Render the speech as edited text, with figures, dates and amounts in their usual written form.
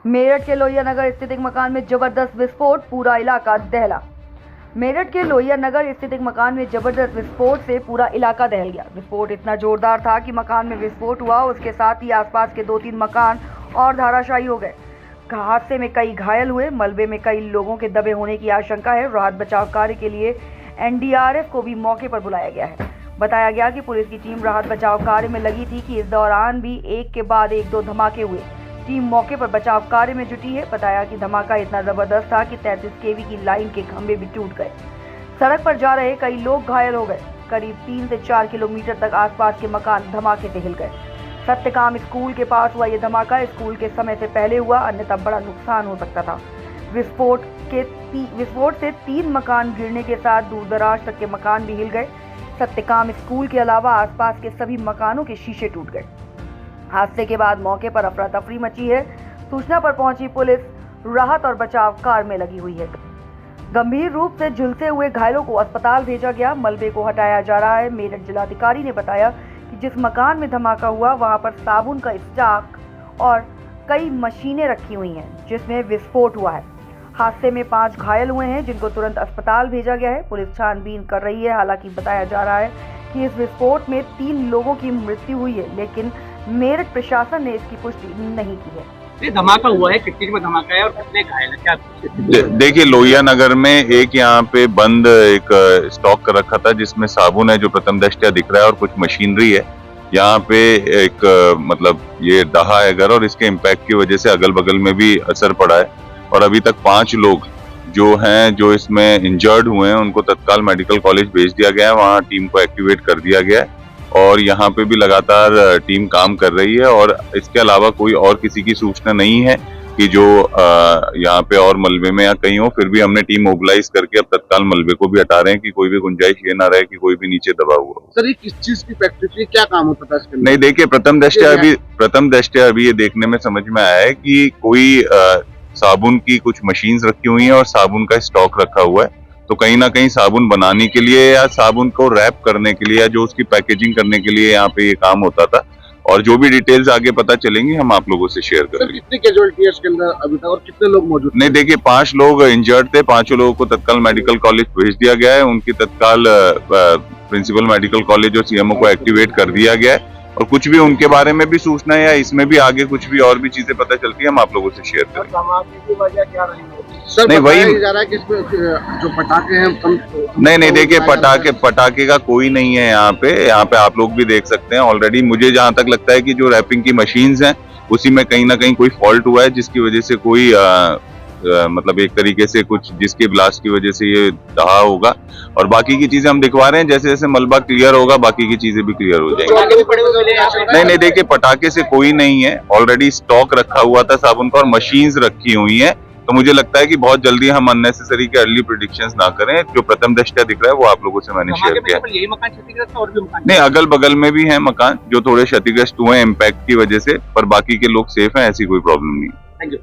मेरठ के लोहिया नगर स्थित एक मकान में जबरदस्त विस्फोट, पूरा इलाका दहला। मेरठ के लोहिया नगर स्थित एक मकान में जबरदस्त विस्फोट से पूरा इलाका दहल गया। विस्फोट इतना जोरदार था कि मकान में विस्फोट हुआ, उसके साथ ही आसपास के 2-3 मकान और धराशायी हो गए। हादसे में कई घायल हुए, मलबे में कई लोगों के दबे होने की आशंका है। राहत बचाव कार्य के लिए एनडीआरएफ को भी मौके पर बुलाया गया है। बताया गया कि पुलिस की टीम राहत बचाव कार्य में लगी थी कि इस दौरान भी एक के बाद एक 2 धमाके हुए। टीम मौके पर बचाव कार्य में जुटी है। बताया कि धमाका इतना जबरदस्त था कि 33 केवी की लाइन के खंभे भी टूट गए। सड़क पर जा रहे कई लोग घायल हो गए। करीब 3 से 4 किलोमीटर तक आसपास के मकान धमाके से हिल गए। सत्यकाम स्कूल के पास हुआ यह धमाका स्कूल के समय से पहले हुआ, अन्यथा बड़ा नुकसान हो सकता था। विस्फोट से 3 मकान गिरने के साथ दूर-दराज तक के मकान भी हिल गए। सत्यकाम स्कूल के अलावा आसपास के सभी मकानों के शीशे टूट गए। हादसे के बाद मौके पर अफरा तफरी मची है। सूचना पर पहुंची पुलिस राहत और बचाव कार्य में लगी हुई है। गंभीर रूप से झुलसे हुए घायलों को अस्पताल भेजा गया, मलबे को हटाया जा रहा है। मेरठ जिलाधिकारी ने बताया कि जिस मकान में धमाका हुआ वहां पर साबुन का स्टॉक और कई मशीनें रखी हुई हैं जिसमें विस्फोट हुआ है। हादसे में 5 घायल हुए हैं जिनको तुरंत अस्पताल भेजा गया है। पुलिस छानबीन कर रही है। हालांकि बताया जा रहा है कि इस विस्फोट में 3 लोगों की मृत्यु हुई है, लेकिन मेरठ प्रशासन ने इसकी पुष्टि नहीं की है। ये धमाका हुआ है, किस चीज में धमाका है और कितने घायल हैं, क्या? देखिए, लोहिया नगर में एक यहाँ पे बंद एक स्टॉक कर रखा था जिसमें साबुन है जो प्रथम दृष्टया दिख रहा है और कुछ मशीनरी है। यहाँ पे एक मतलब ये दहा है घर और इसके इम्पैक्ट की वजह से अगल बगल में भी असर पड़ा है और अभी तक 5 लोग जो इसमें इंजर्ड हुए हैं उनको तत्काल मेडिकल कॉलेज भेज दिया गया है। वहाँ टीम को एक्टिवेट कर दिया गया है और यहाँ पे भी लगातार टीम काम कर रही है और इसके अलावा कोई और किसी की सूचना नहीं है कि जो यहाँ पे और मलबे में या कहीं हो। फिर भी हमने टीम मोबिलाइज करके अब तत्काल मलबे को भी हटा रहे हैं कि कोई भी गुंजाइश ये ना रहे कि कोई भी नीचे दबा हुआ हो। सर, ये किस चीज की फैक्ट्री थी, क्या काम होता था इसके? नहीं, देखिए, प्रथम दृष्टया अभी ये देखने में समझ में आया है कि कोई साबुन की कुछ मशीन्स रखी हुई हैं और साबुन का स्टॉक रखा हुआ है। तो कहीं ना कहीं साबुन बनाने के लिए या साबुन को रैप करने के लिए या जो उसकी पैकेजिंग करने के लिए यहाँ पे ये काम होता था और जो भी डिटेल्स आगे पता चलेंगी हम आप लोगों से शेयर करेंगे। कितनी कैजुअलिटी है इसके अंदर अभी तक और कितने लोग मौजूद? नहीं, देखिए, 5 लोग इंजर्ड थे। 5 लोगों को तत्काल मेडिकल कॉलेज भेज दिया गया है। उनकी तत्काल प्रिंसिपल मेडिकल कॉलेज और सीएमओ को एक्टिवेट कर दिया गया है और कुछ भी उनके बारे में भी सूचना या इसमें भी आगे कुछ भी और भी चीजें पता चलती है हम आप लोगों से शेयर करेंगे। धमाके की वजह क्या रही है? सर, नहीं, वही जा रहा है कि इसमें जो पटाखे हैं नहीं, देखिए, पटाखे का कोई नहीं है यहाँ पे आप लोग भी देख सकते हैं। ऑलरेडी मुझे जहाँ तक लगता है कि जो रैपिंग की मशीन्स हैं उसी में कहीं ना कहीं कोई फॉल्ट हुआ है जिसकी वजह से कोई मतलब एक तरीके से कुछ जिसके ब्लास्ट की वजह से ये दहा होगा और बाकी की चीजें हम दिखवा रहे हैं। जैसे जैसे मलबा क्लियर होगा बाकी की चीजें भी क्लियर हो जाएंगी। नहीं, देखिए, पटाखे से कोई नहीं है। ऑलरेडी स्टॉक रखा हुआ था साबुन का और मशीन्स रखी हुई हैं। तो मुझे लगता है कि बहुत जल्दी हम अननेसेसरी के अर्ली प्रेडिक्शंस ना करें। जो प्रथम दृष्टया दिख रहा है वो आप लोगों से मैंने शेयर किया। यही मकान क्षतिग्रस्त और भी मकान? नहीं, अगल बगल में भी हैं मकान जो थोड़े क्षतिग्रस्त हुए हैं इम्पैक्ट की वजह से, पर बाकी के लोग सेफ हैं, ऐसी कोई प्रॉब्लम नहीं। Thank you.